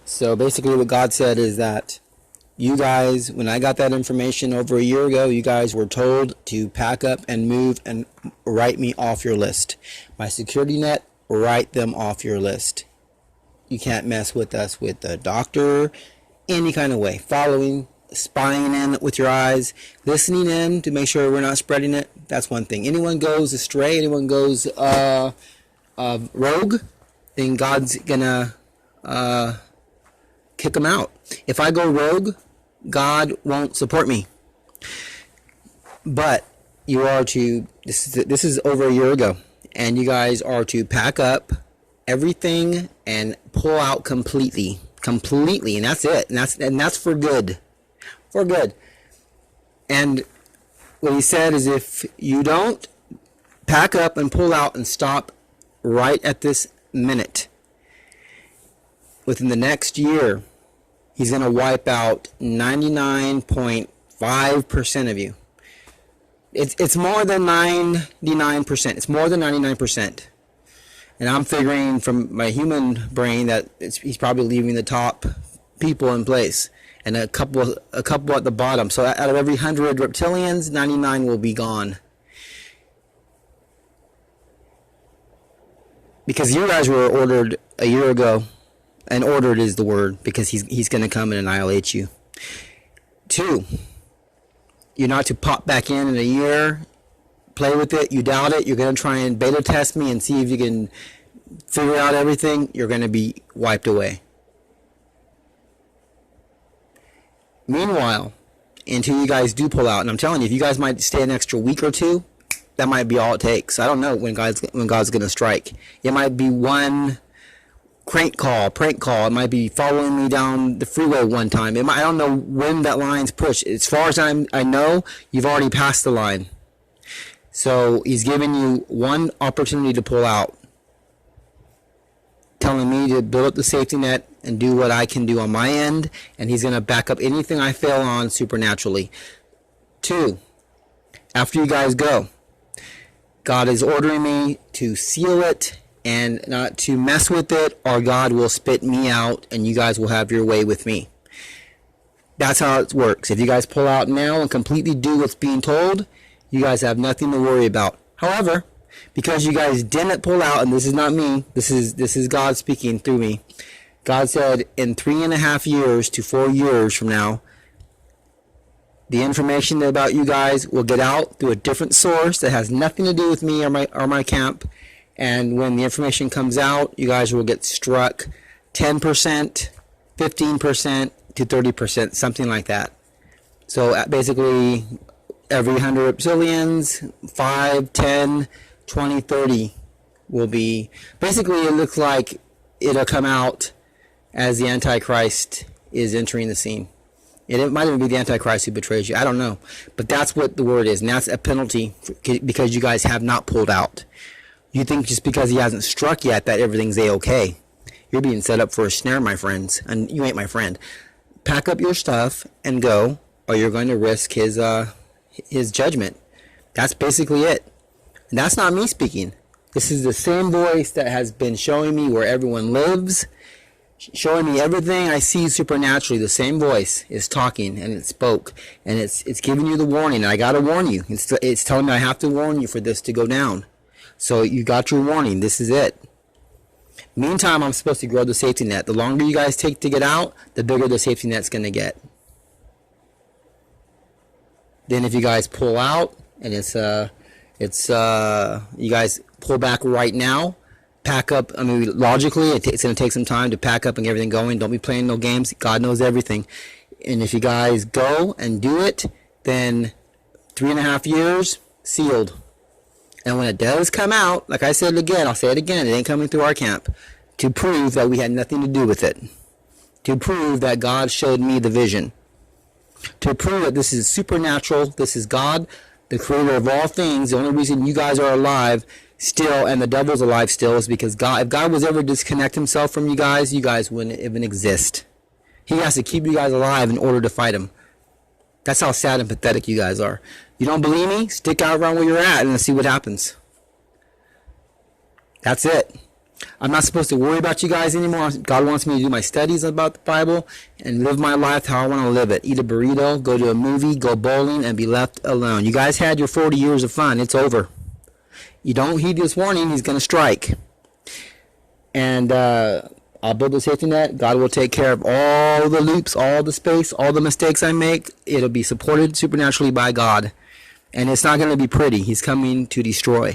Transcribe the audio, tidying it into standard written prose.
So basically what God said is that you guys, when I got that information over a year ago, you guys were told to pack up and move and write me off your list. My security net, write them off your list. You can't mess with us with the doctor, any kind of way. Following, spying in with your eyes, listening in to make sure we're not spreading it. That's one thing. Anyone goes astray, anyone goes rogue, then God's gonna kick them out. If I go rogue, God won't support me. But you are to, this is over a year ago, and you guys are to pack up everything and pull out completely, and that's it, and that's for good, And what he said is, if you don't pack up and pull out and stop right at this minute, within the next year, he's going to wipe out 99.5% of you. It's more than 99%. It's more than 99%. And I'm figuring from my human brain that he's probably leaving the top people in place and a couple at the bottom. So out of every 100 reptilians, 99 will be gone. Because you guys were ordered a year ago, and ordered is the word, because he's going to come and annihilate you. 2, you're not to pop back in a year, play with it, you doubt it, you're going to try and beta test me and see if you can figure out everything, you're going to be wiped away. Meanwhile, until you guys do pull out, and I'm telling you, if you guys might stay an extra week or 2, that might be all it takes. I don't know when God's going to strike. It might be one prank call. It might be following me down the freeway one time. I don't know when that line's pushed. As far as I know, you've already passed the line. So he's giving you one opportunity to pull out, telling me to build up the safety net and do what I can do on my end, and he's going to back up anything I fail on supernaturally. 2, after you guys go, God is ordering me to seal it and not to mess with it, or God will spit me out and you guys will have your way with me. That's how it works. If you guys pull out now and completely do what's being told, you guys have nothing to worry about. However, because you guys didn't pull out, and this is not me, this is God speaking through me. God said in 3.5 years to 4 years from now, the information about you guys will get out through a different source that has nothing to do with me or my camp. And when the information comes out, you guys will get struck 10%, 15% to 30%, something like that. So basically, every 100 reptilians, 5, 10, 20, 30 will be... Basically, it looks like it'll come out as the Antichrist is entering the scene. It might even be the Antichrist who betrays you. I don't know. But that's what the word is. And that's a penalty because you guys have not pulled out. You think just because he hasn't struck yet that everything's A-okay. You're being set up for a snare, my friends. And you ain't my friend. Pack up your stuff and go, or you're going to risk his judgment. That's basically it. And that's not me speaking. This is the same voice that has been showing me where everyone lives, showing me everything I see supernaturally. The same voice is talking, and it spoke, and it's giving you the warning. I got to warn you. It's telling me I have to warn you for this to go down. So you got your warning. This is it. Meantime, I'm supposed to grow the safety net. The longer you guys take to get out, the bigger the safety net's going to get. Then if you guys pull out, and you guys pull back right now, pack up. I mean, logically, it's going to take some time to pack up and get everything going. Don't be playing no games. God knows everything. And if you guys go and do it, then 3.5 years, sealed. And when it does come out, like I said again, I'll say it again, it ain't coming through our camp, to prove that we had nothing to do with it. To prove that God showed me the vision. To prove that this is supernatural, this is God, the creator of all things. The only reason you guys are alive still, and the devil's alive still, is because God, if God was ever to disconnect himself from you guys wouldn't even exist. He has to keep you guys alive in order to fight him. That's how sad and pathetic you guys are. You don't believe me? Stick out around where you're at and see what happens. That's it. I'm not supposed to worry about you guys anymore. God wants me to do my studies about the Bible and live my life how I want to live it. Eat a burrito, go to a movie, go bowling, and be left alone. You guys had your 40 years of fun. It's over. You don't heed this warning, he's going to strike. And I'll build a safety net. God will take care of all the loops, all the space, all the mistakes I make. It'll be supported supernaturally by God. And it's not going to be pretty. He's coming to destroy.